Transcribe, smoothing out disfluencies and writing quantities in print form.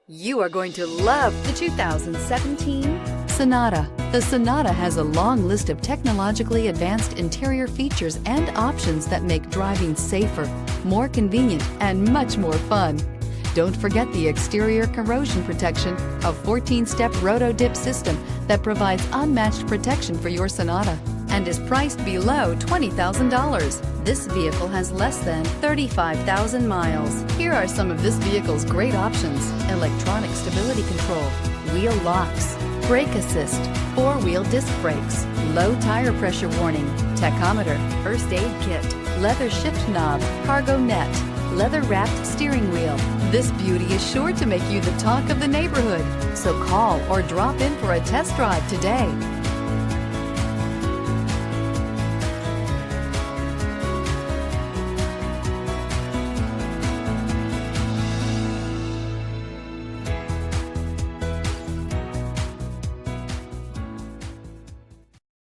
You are going to love the 2017 Sonata. The Sonata has a long list of technologically advanced interior features and options that make driving safer, more convenient, and much more fun. Don't forget the exterior corrosion protection, a 14-step roto-dip system that provides unmatched protection for your Sonata and is priced below $20,000. This vehicle has less than 35,000 miles. Here are some of this vehicle's great options: electronic stability control, wheel locks, brake assist, four-wheel disc brakes, low tire pressure warning, tachometer, first aid kit, leather shift knob, cargo net, leather-wrapped steering wheel. This beauty is sure to make you the talk of the neighborhood. So call or drop in for a test drive today.